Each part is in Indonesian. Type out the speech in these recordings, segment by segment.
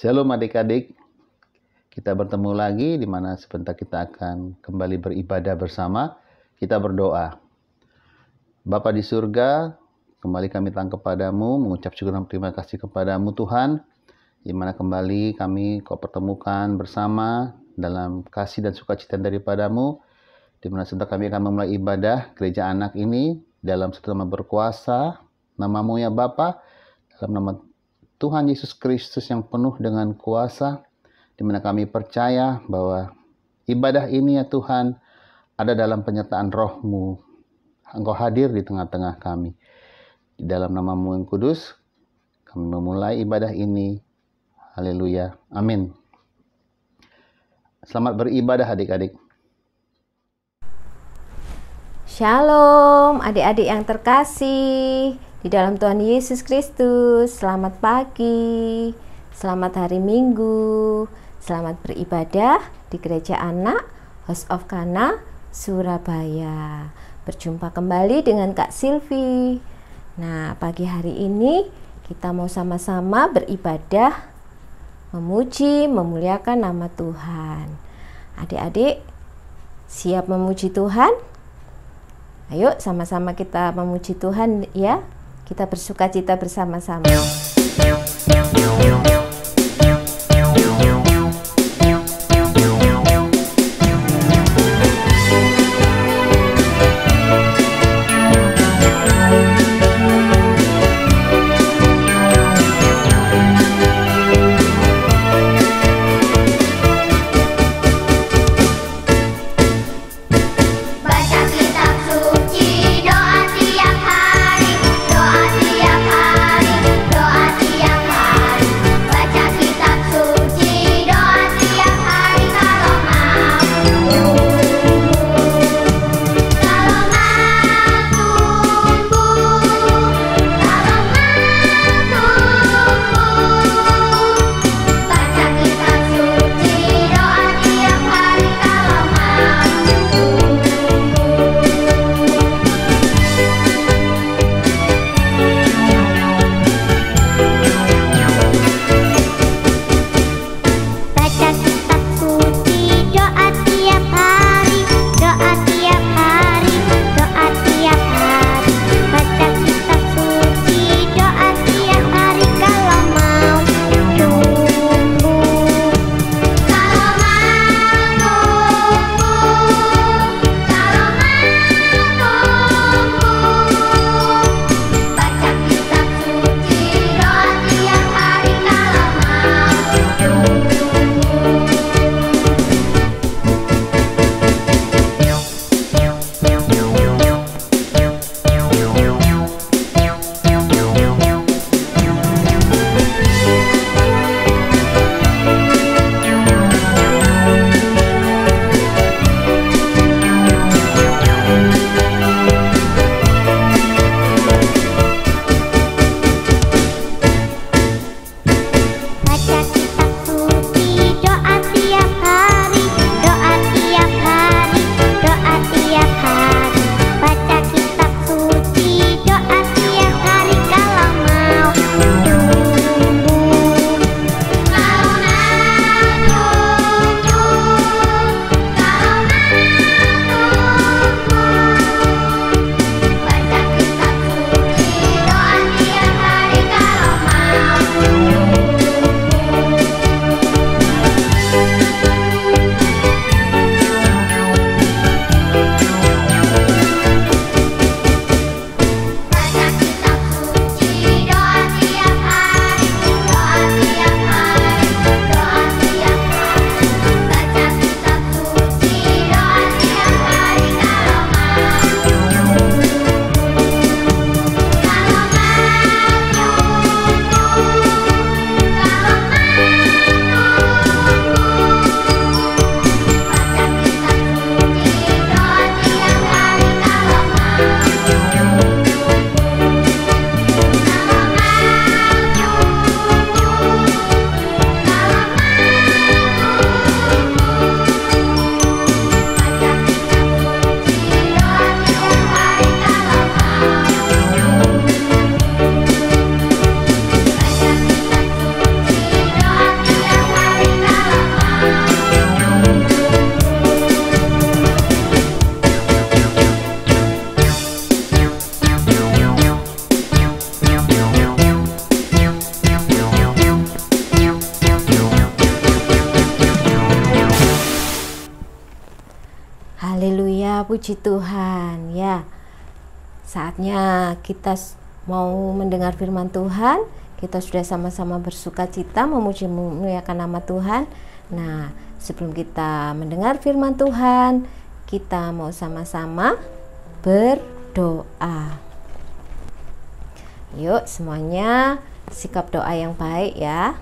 Shalom adik-adik, kita bertemu lagi di mana sebentar kita akan kembali beribadah bersama. Kita berdoa. Bapa di surga, kembali kami datang kepadamu, mengucap syukur dan terima kasih kepadamu Tuhan, di mana kembali kami kau pertemukan bersama dalam kasih dan sukacita daripadamu, di mana sebentar kami akan memulai ibadah gereja anak ini dalam satu nama berkuasa, namamu ya Bapa, dalam nama Tuhan Yesus Kristus yang penuh dengan kuasa, di mana kami percaya bahwa ibadah ini ya Tuhan ada dalam penyertaan Roh-Mu. Engkau hadir di tengah-tengah kami. Di dalam nama-Mu yang kudus, kami memulai ibadah ini. Haleluya. Amin. Selamat beribadah adik-adik. Shalom adik-adik yang terkasih di dalam Tuhan Yesus Kristus. Selamat pagi, selamat hari Minggu, selamat beribadah di Gereja Anak House of Kana, Surabaya. Berjumpa kembali dengan Kak Silvi. Nah, pagi hari ini kita mau sama-sama beribadah, memuji, memuliakan nama Tuhan. Adik-adik siap memuji Tuhan? Ayo sama-sama kita memuji Tuhan ya. Kita bersukacita bersama-sama. puji Tuhan ya. Saatnya kita mau mendengar firman Tuhan. Kita sudah sama-sama bersuka cita memuji memuliakan nama Tuhan. Nah, sebelum kita mendengar firman Tuhan, kita mau sama-sama berdoa. Yuk semuanya sikap doa yang baik ya.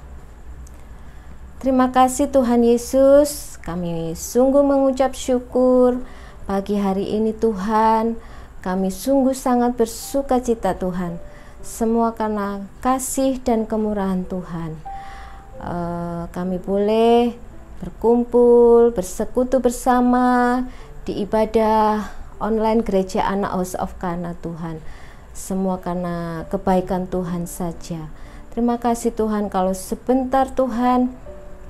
Terima kasih Tuhan Yesus, kami sungguh mengucap syukur pagi hari ini Tuhan. Kami sungguh sangat bersuka cita Tuhan, semua karena kasih dan kemurahan Tuhan. Kami boleh berkumpul, bersekutu bersama di ibadah online Gereja Anak House of Kana Tuhan. Semua karena kebaikan Tuhan saja. Terima kasih Tuhan, kalau sebentar Tuhan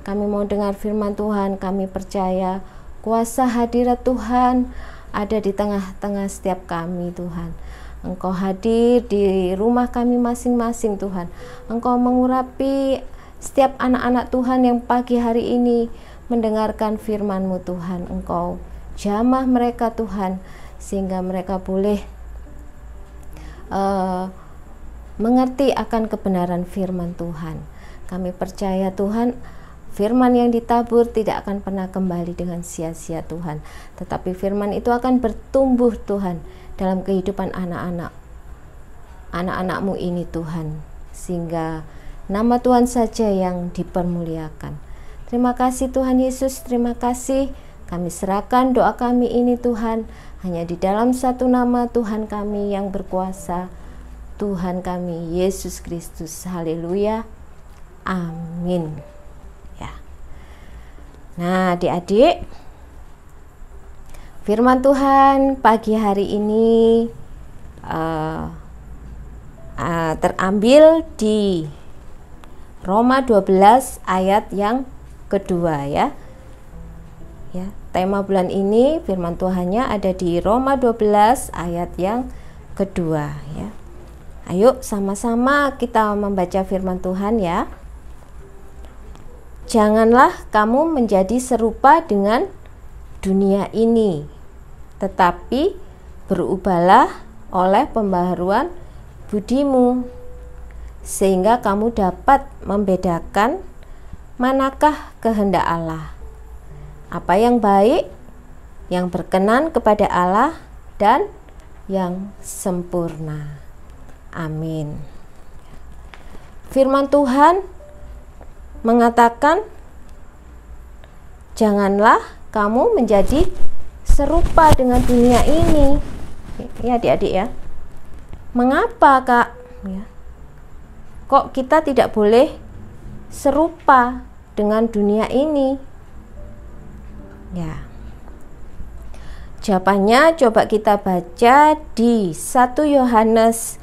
kami mau dengar firman Tuhan, kami percaya kuasa hadirat Tuhan ada di tengah-tengah setiap kami Tuhan. Engkau hadir di rumah kami masing-masing Tuhan. Engkau mengurapi setiap anak-anak Tuhan yang pagi hari ini mendengarkan firman-Mu Tuhan. Engkau jamah mereka Tuhan, sehingga mereka boleh mengerti akan kebenaran firman Tuhan. Kami percaya Tuhan, firman yang ditabur tidak akan pernah kembali dengan sia-sia Tuhan, tetapi firman itu akan bertumbuh Tuhan dalam kehidupan anak-anak-Mu ini Tuhan, sehingga nama Tuhan saja yang dipermuliakan. Terima kasih Tuhan Yesus, terima kasih. Kami serahkan doa kami ini Tuhan hanya di dalam satu nama Tuhan kami yang berkuasa, Tuhan kami Yesus Kristus. Haleluya, amin ya. Nah adik-adik, firman Tuhan pagi hari ini terambil di Roma 12 ayat yang kedua ya. Tema bulan ini firman Tuhannya ada di Roma 12 ayat yang kedua ya. Ayo sama-sama kita membaca firman Tuhan ya. Janganlah kamu menjadi serupa dengan dunia ini, tetapi berubahlah oleh pembaharuan budimu, sehingga kamu dapat membedakan manakah kehendak Allah, apa yang baik, yang berkenan kepada Allah, dan yang sempurna. Amin. Firman Tuhan mengatakan, janganlah kamu menjadi serupa dengan dunia ini. Ya adik-adik ya. Mengapa Kak? Ya. Kok kita tidak boleh serupa dengan dunia ini? Ya. Jawabannya coba kita baca di 1 Yohanes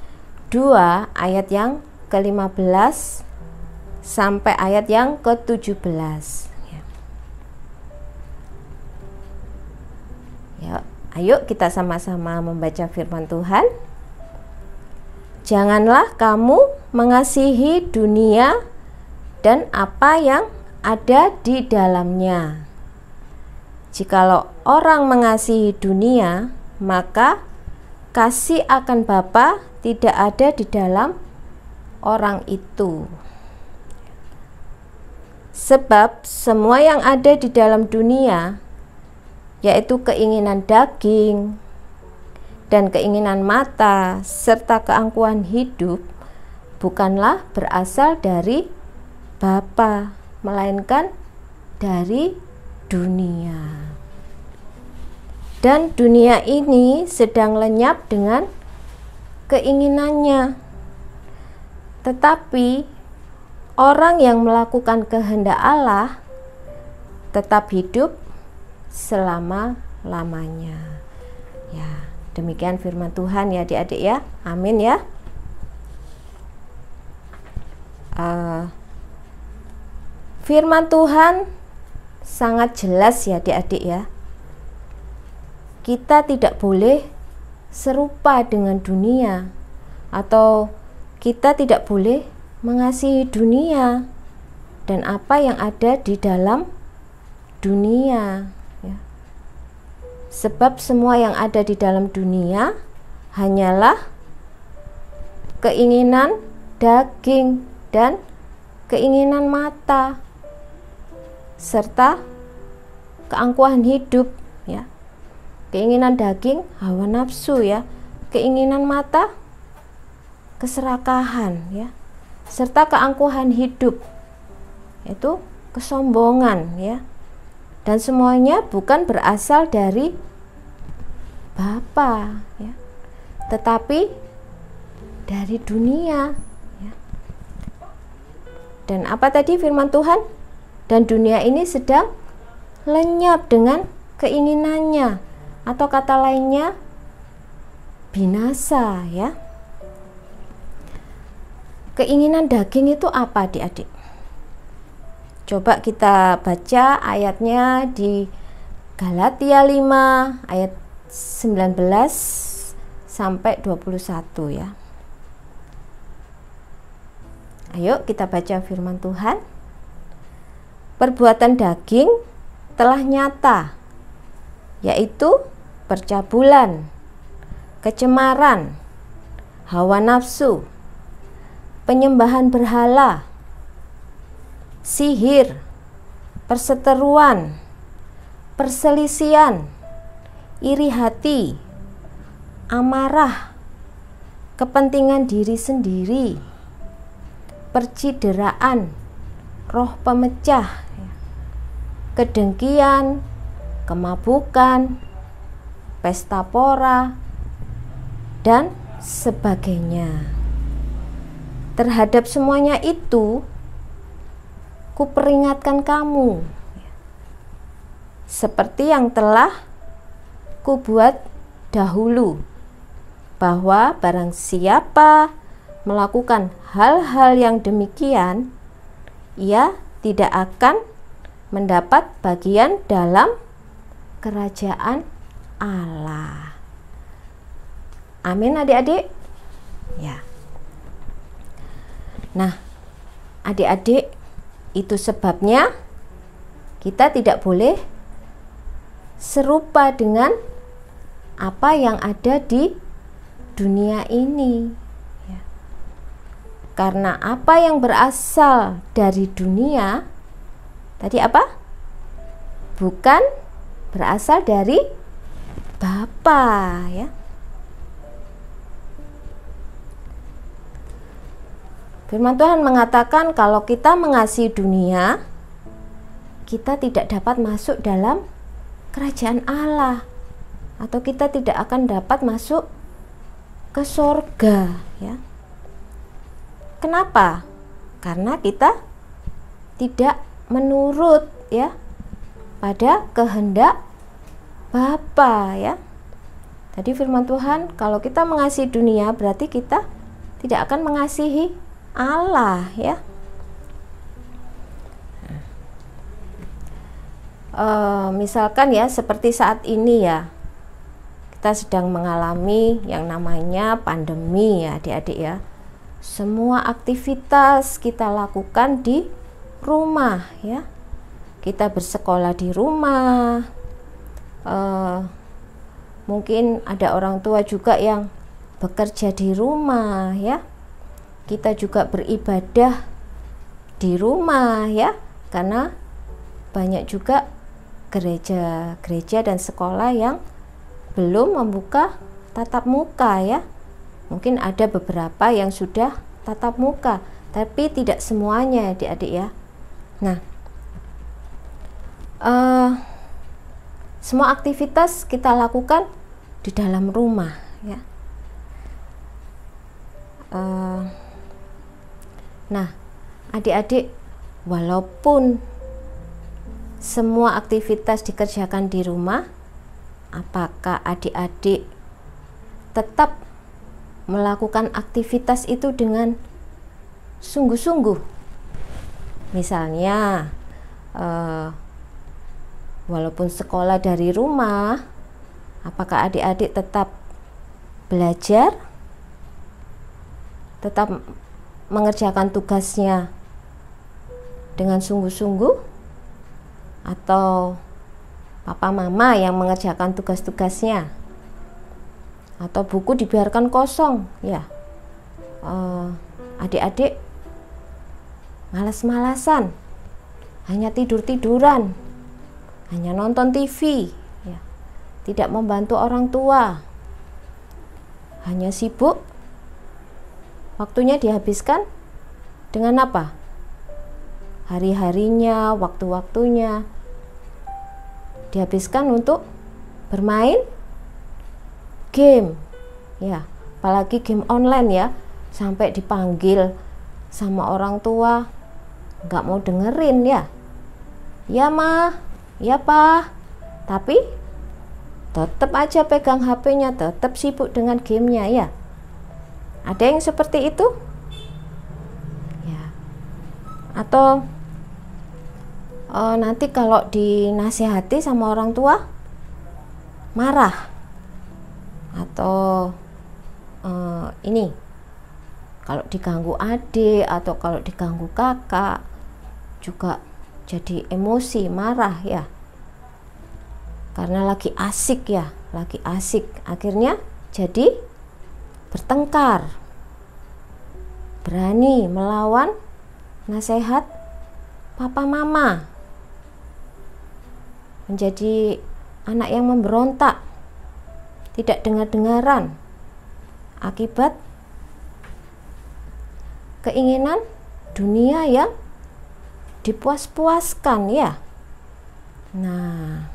2 ayat yang ke-15 sampai ayat yang ke-17 ya. Ya, ayo kita sama-sama membaca firman Tuhan. Janganlah kamu mengasihi dunia dan apa yang ada di dalamnya. Jikalau orang mengasihi dunia, maka kasih akan Bapa tidak ada di dalam orang itu. Sebab semua yang ada di dalam dunia, yaitu keinginan daging dan keinginan mata serta keangkuhan hidup, bukanlah berasal dari Bapa, melainkan dari dunia. Dan dunia ini sedang lenyap dengan keinginannya. Tetapi orang yang melakukan kehendak Allah tetap hidup selama-lamanya. Ya, demikian firman Tuhan ya adik-adik ya. Amin ya. Firman Tuhan sangat jelas ya adik-adik ya. Kita tidak boleh serupa dengan dunia, atau kita tidak boleh mengasihi dunia dan apa yang ada di dalam dunia ya. Sebab semua yang ada di dalam dunia hanyalah keinginan daging dan keinginan mata serta keangkuhan hidup, ya. Keinginan daging, hawa nafsu, ya. Keinginan mata, keserakahan, ya. Serta keangkuhan hidup, itu kesombongan, ya. Dan semuanya bukan berasal dari Bapa, ya, tetapi dari dunia, ya. Dan apa tadi firman Tuhan? Dan dunia ini sedang lenyap dengan keinginannya, atau kata lainnya binasa, ya. Keinginan daging itu apa, adik-adik? Coba kita baca ayatnya di Galatia 5 ayat 19 sampai 21, ya. Ayo kita baca firman Tuhan. Perbuatan daging telah nyata, yaitu percabulan, kecemaran, hawa nafsu, penyembahan berhala, sihir, perseteruan, perselisihan, iri hati, amarah, kepentingan diri sendiri, percideraan, roh pemecah, kedengkian, kemabukan, pesta pora, dan sebagainya. Terhadap semuanya itu, kuperingatkan kamu, seperti yang telah kubuat dahulu, bahwa barang siapa melakukan hal-hal yang demikian, ia tidak akan mendapat bagian dalam kerajaan Allah. Amin, adik-adik, ya. Nah, adik-adik, itu sebabnya kita tidak boleh serupa dengan apa yang ada di dunia ini, ya. Karena apa yang berasal dari dunia tadi apa? Bukan berasal dari Bapa, ya. Firman Tuhan mengatakan kalau kita mengasihi dunia, kita tidak dapat masuk dalam kerajaan Allah, atau kita tidak akan dapat masuk ke sorga, ya. Kenapa? Karena kita tidak menurut, ya, pada kehendak Bapa, ya. Jadi firman Tuhan, kalau kita mengasihi dunia berarti kita tidak akan mengasihi Allah, ya. Misalkan ya seperti saat ini, ya, kita sedang mengalami yang namanya pandemi, ya adik-adik, ya. Semua aktivitas kita lakukan di rumah, ya. Kita bersekolah di rumah, mungkin ada orang tua juga yang bekerja di rumah, ya. Kita juga beribadah di rumah, ya, karena banyak juga gereja-gereja dan sekolah yang belum membuka tatap muka, ya. Mungkin ada beberapa yang sudah tatap muka, tapi tidak semuanya, adik-adik, ya. Nah, semua aktivitas kita lakukan di dalam rumah, ya. Nah, adik-adik, walaupun semua aktivitas dikerjakan di rumah, apakah adik-adik tetap melakukan aktivitas itu dengan sungguh-sungguh? Misalnya, walaupun sekolah dari rumah, apakah adik-adik tetap belajar, tetap mengerjakan tugasnya dengan sungguh-sungguh, atau papa mama yang mengerjakan tugas-tugasnya, atau buku dibiarkan kosong ya. Adik-adik malas-malasan, hanya tidur-tiduran, hanya nonton TV ya. Tidak membantu orang tua, hanya sibuk. Waktunya dihabiskan dengan apa? Hari-harinya, waktu-waktunya dihabiskan untuk bermain game ya, apalagi game online ya, sampai dipanggil sama orang tua nggak mau dengerin ya. Ya mah, ya pa, tapi tetap aja pegang HP-nya, tetap sibuk dengan gamenya ya. Ada yang seperti itu ya. Atau nanti kalau dinasihati sama orang tua marah, atau ini kalau diganggu adik atau kalau diganggu kakak juga jadi emosi, marah ya, karena lagi asik ya, lagi asik, akhirnya jadi bertengkar, berani melawan nasihat papa mama, menjadi anak yang memberontak, tidak dengar-dengaran, akibat keinginan dunia yang dipuas-puaskan ya. Nah,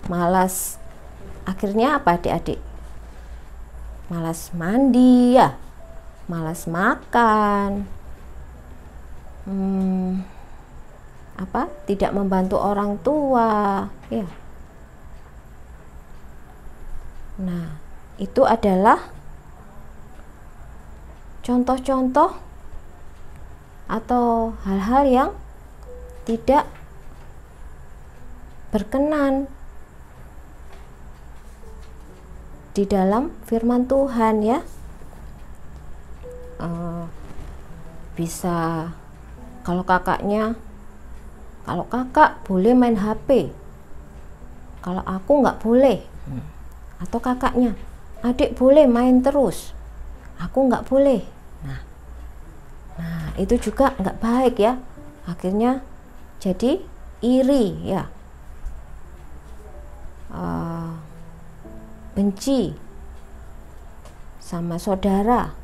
malas, akhirnya apa adik-adik? Malas mandi ya, malas makan, tidak membantu orang tua ya. Nah, itu adalah contoh-contoh atau hal-hal yang tidak berkenan di dalam firman Tuhan ya. Bisa kalau kakak boleh main HP, kalau aku nggak boleh. Atau kakaknya, adik boleh main terus, aku nggak boleh. Nah itu juga nggak baik ya, akhirnya jadi iri ya, benci sama saudara,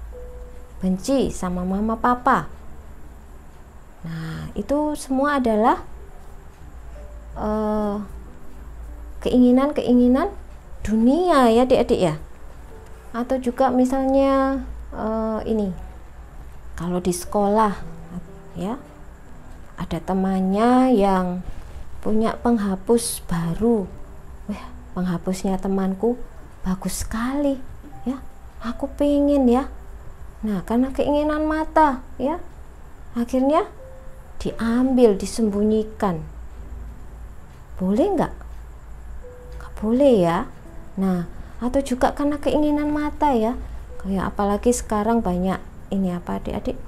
benci sama mama papa. Nah itu semua adalah keinginan-keinginan dunia ya adik-adik ya. Atau juga misalnya ini, kalau di sekolah ya, ada temannya yang punya penghapus baru. Wah, penghapusnya temanku bagus sekali ya, aku pengen ya. Nah karena keinginan mata ya, akhirnya diambil, disembunyikan. Boleh nggak? Nggak boleh ya. Nah, atau juga karena keinginan mata ya, kayak apalagi sekarang banyak ini apa adik-adik,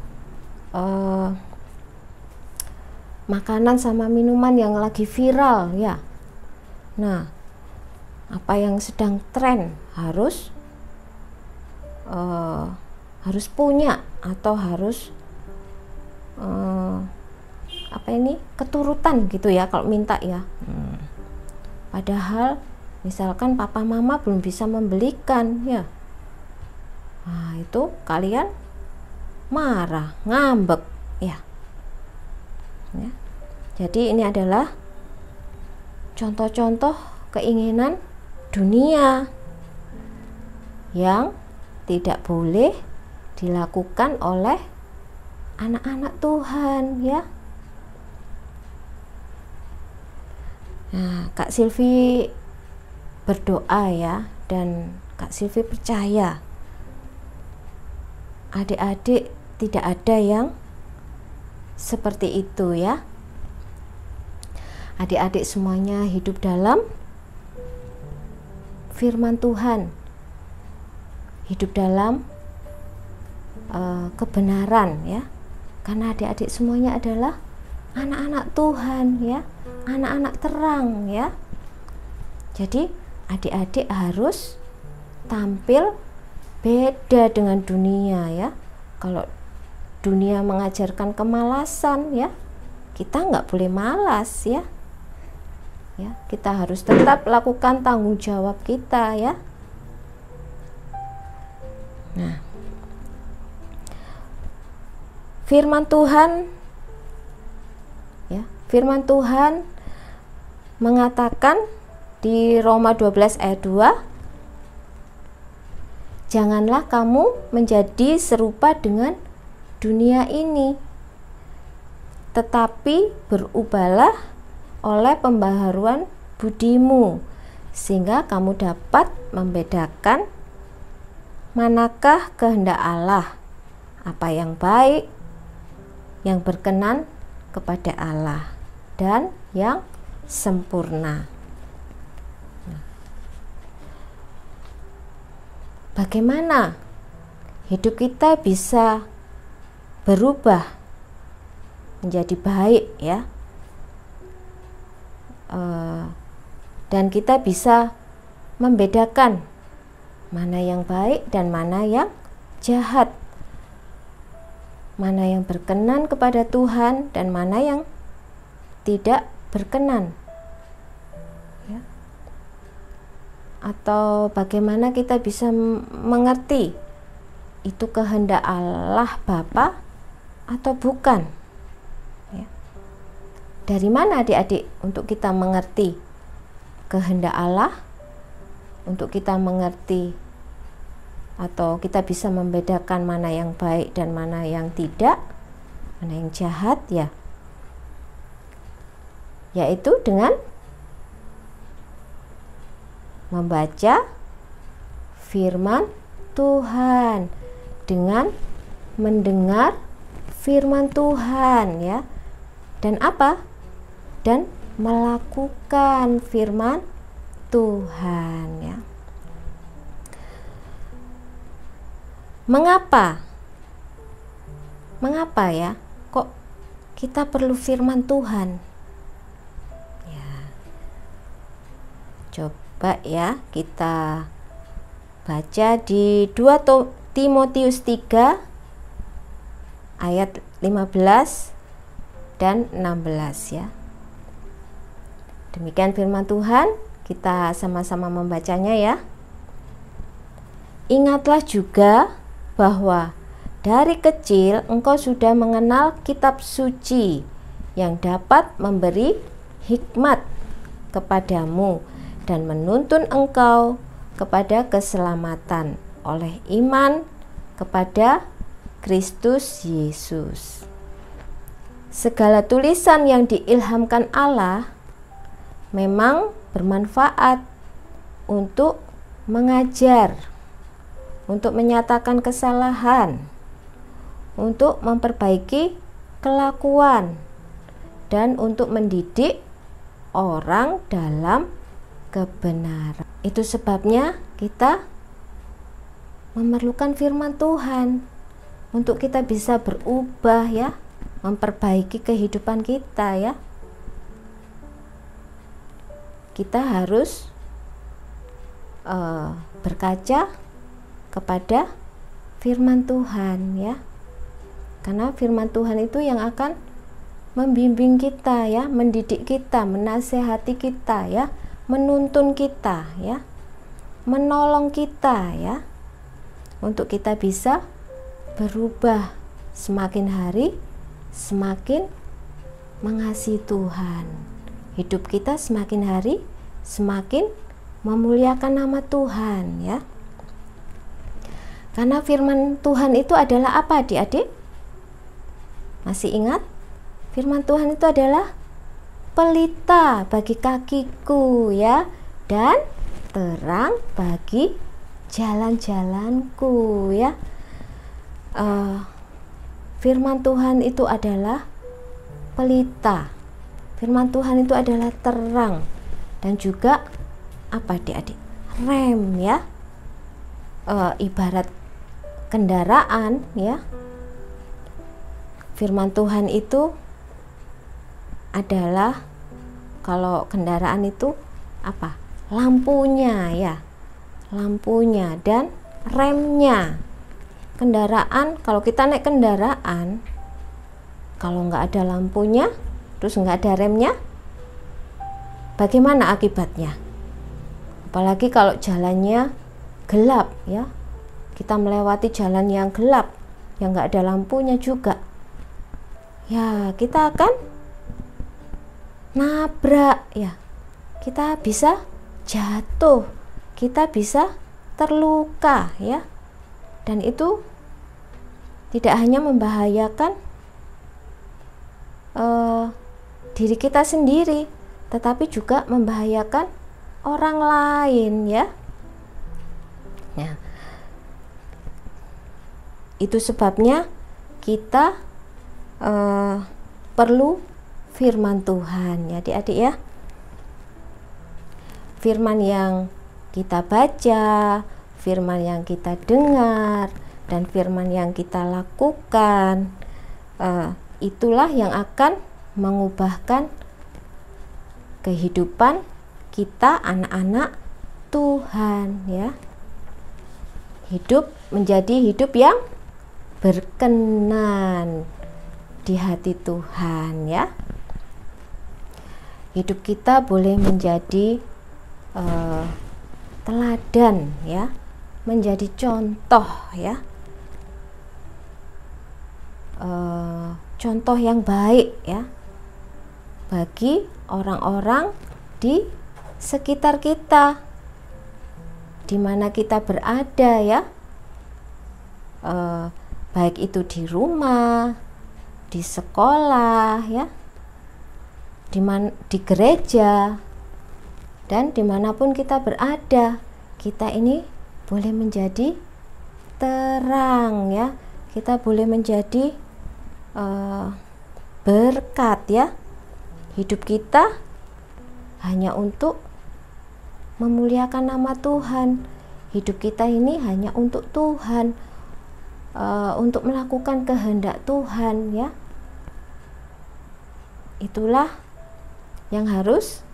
makanan sama minuman yang lagi viral ya. Nah, apa yang sedang tren harus punya, atau harus keturutan gitu ya kalau minta ya. Padahal misalkan papa mama belum bisa membelikan ya. Nah itu kalian marah, ngambek ya. Jadi ini adalah contoh-contoh keinginan dunia yang tidak boleh dilakukan oleh anak-anak Tuhan ya. Nah, Kak Silvi berdoa ya, dan Kak Silvi percaya adik-adik tidak ada yang seperti itu ya. Adik-adik semuanya hidup dalam firman Tuhan, hidup dalam kebenaran ya, karena adik-adik semuanya adalah anak-anak Tuhan ya, anak-anak terang ya. Jadi adik-adik harus tampil beda dengan dunia ya. Kalau dunia mengajarkan kemalasan ya, kita nggak boleh malas ya. Ya, kita harus tetap lakukan tanggung jawab kita ya. Nah, firman Tuhan ya, firman Tuhan mengatakan di Roma 12 ayat 2, janganlah kamu menjadi serupa dengan dunia ini, tetapi berubahlah oleh pembaharuan budimu, sehingga kamu dapat membedakan manakah kehendak Allah, apa yang baik, yang berkenan kepada Allah, dan yang sempurna. Bagaimana hidup kita bisa berubah menjadi baik ya, dan kita bisa membedakan mana yang baik dan mana yang jahat, mana yang berkenan kepada Tuhan dan mana yang tidak berkenan ya. Atau bagaimana kita bisa mengerti itu kehendak Allah Bapa atau bukan ya. Dari mana adik-adik untuk kita mengerti kehendak Allah, untuk kita mengerti atau kita bisa membedakan mana yang baik dan mana yang tidak, mana yang jahat ya, yaitu dengan membaca firman Tuhan, dengan mendengar firman Tuhan ya, dan apa? Dan melakukan firman Tuhan ya. Mengapa ya kok kita perlu firman Tuhan ya? Coba ya kita baca di 2 Timotius 3 ayat 15 dan 16 ya. Demikian firman Tuhan, kita sama-sama membacanya ya. Ingatlah juga bahwa dari kecil engkau sudah mengenal kitab suci yang dapat memberi hikmat kepadamu dan menuntun engkau kepada keselamatan oleh iman kepada Kristus Yesus. Segala tulisan yang diilhamkan Allah memang bermanfaat untuk mengajar, untuk menyatakan kesalahan, untuk memperbaiki kelakuan, dan untuk mendidik orang dalam kebenaran. Itu sebabnya kita memerlukan firman Tuhan untuk kita bisa berubah ya, memperbaiki kehidupan kita ya. Kita harus berkaca kepada firman Tuhan ya, karena firman Tuhan itu yang akan membimbing kita ya, mendidik kita, menasehati kita ya, menuntun kita ya, menolong kita ya, untuk kita bisa berubah semakin hari semakin mengasihi Tuhan. Hidup kita semakin hari semakin memuliakan nama Tuhan ya. Karena firman Tuhan itu adalah apa adik-adik? Masih ingat? Firman Tuhan itu adalah pelita bagi kakiku ya, dan terang bagi jalan-jalanku ya. Firman Tuhan itu adalah pelita, firman Tuhan itu adalah terang, dan juga apa adik-adik? Rem ya, ibarat kendaraan ya. Firman Tuhan itu adalah kalau kendaraan itu apa? Lampunya ya. Lampunya dan remnya. Kendaraan, kalau kita naik kendaraan, kalau nggak ada lampunya, terus nggak ada remnya, bagaimana akibatnya? Apalagi kalau jalannya gelap ya, kita melewati jalan yang gelap, yang nggak ada lampunya juga, ya kita akan nabrak ya, kita bisa jatuh, kita bisa terluka ya. Dan itu tidak hanya membahayakan diri kita sendiri, tetapi juga membahayakan orang lain ya. Nah, itu sebabnya kita perlu firman Tuhan ya adik-adik ya. Firman yang kita baca, firman yang kita dengar, dan firman yang kita lakukan, itulah yang akan mengubahkan kehidupan kita anak-anak Tuhan ya. Hidup menjadi hidup yang berkenan di hati Tuhan ya. Hidup kita boleh menjadi teladan ya, menjadi contoh ya, contoh yang baik ya bagi orang-orang di sekitar kita, di mana kita berada ya, baik itu di rumah, di sekolah ya, di gereja, dan dimanapun kita berada, kita ini boleh menjadi terang ya, kita boleh menjadi berkat ya. Hidup kita hanya untuk memuliakan nama Tuhan. Hidup kita ini hanya untuk Tuhan, untuk melakukan kehendak Tuhan ya. Itulah yang harus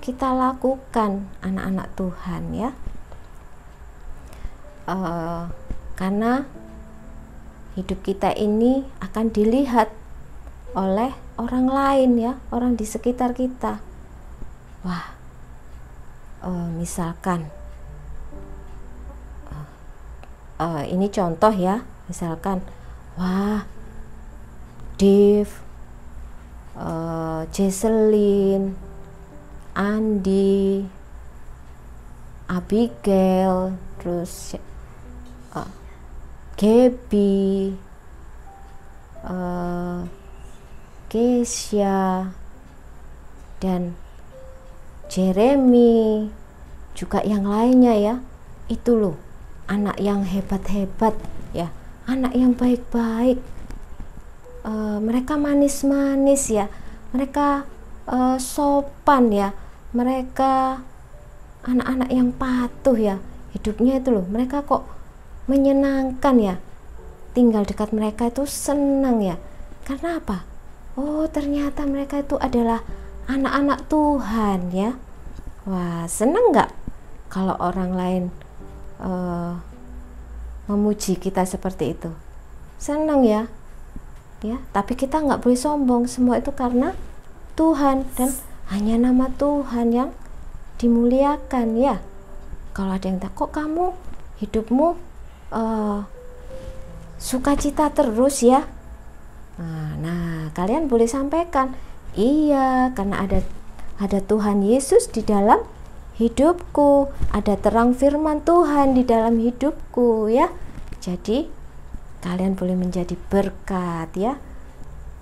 kita lakukan anak-anak Tuhan ya. Karena hidup kita ini akan dilihat oleh orang lain ya, orang di sekitar kita. Wah, misalkan ini contoh ya, misalkan wah, Dave, Jesselyn, Andi, Abigail, terus Gaby, Keisha, dan Jeremy, juga yang lainnya ya. Itu loh anak yang hebat-hebat ya, anak yang baik-baik. Mereka manis-manis ya, mereka sopan ya, mereka anak-anak yang patuh ya. Hidupnya itu loh, mereka kok menyenangkan ya, tinggal dekat mereka itu senang ya. Karena apa? Oh, ternyata mereka itu adalah anak-anak Tuhan ya. Wah, senang nggak kalau orang lain memuji kita seperti itu? Senang ya. Ya, tapi kita nggak boleh sombong. Semua itu karena Tuhan, dan hanya nama Tuhan yang dimuliakan ya. Kalau ada yang tak, kok kamu hidupmu sukacita terus ya. Nah, kalian boleh sampaikan, iya, karena ada Tuhan Yesus di dalam hidupku, ada terang firman Tuhan di dalam hidupku ya. Jadi kalian boleh menjadi berkat ya,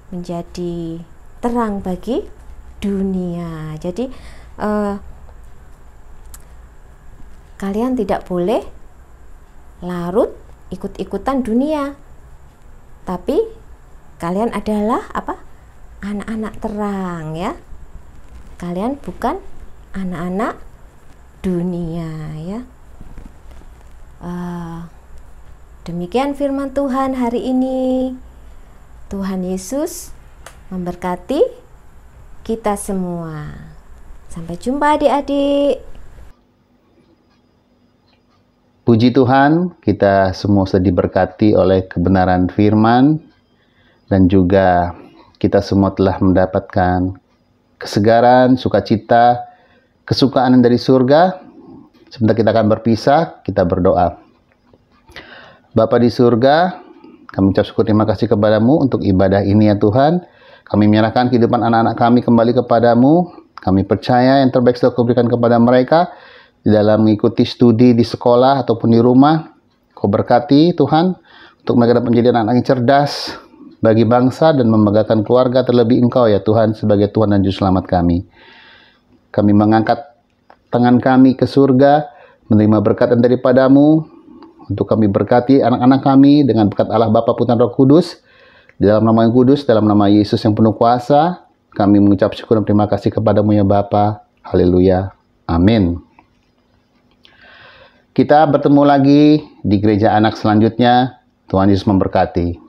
menjadi terang bagi dunia. Jadi kalian tidak boleh larut ikut-ikutan dunia, tapi kalian adalah apa? Anak-anak terang ya. Kalian bukan anak-anak dunia ya. Demikian firman Tuhan hari ini. Tuhan Yesus memberkati kita semua. Sampai jumpa adik-adik. Puji Tuhan, kita semua sudah diberkati oleh kebenaran firman, dan juga kita semua telah mendapatkan kesegaran, sukacita, kesukaan dari surga. Sebentar kita akan berpisah, kita berdoa. Bapa di surga, kami ucap syukur terima kasih kepadamu untuk ibadah ini ya Tuhan. Kami menyerahkan kehidupan anak-anak kami kembali kepadamu. Kami percaya yang terbaik sudah Kau berikan kepada mereka di dalam mengikuti studi di sekolah ataupun di rumah. Kau berkati Tuhan untuk mereka dapat menjadi anak-anak yang cerdas bagi bangsa dan membanggakan keluarga, terlebih Engkau ya Tuhan sebagai Tuhan dan Juru Selamat kami. Kami mengangkat tangan kami ke surga, menerima berkatan daripada-Mu untuk kami berkati anak-anak kami dengan berkat Allah Bapa, Putra, dan Roh Kudus. Di dalam nama yang kudus, dalam nama Yesus yang penuh kuasa, kami mengucap syukur dan terima kasih kepadamu ya Bapa. Haleluya. Amin. Kita bertemu lagi di gereja anak selanjutnya. Tuhan Yesus memberkati.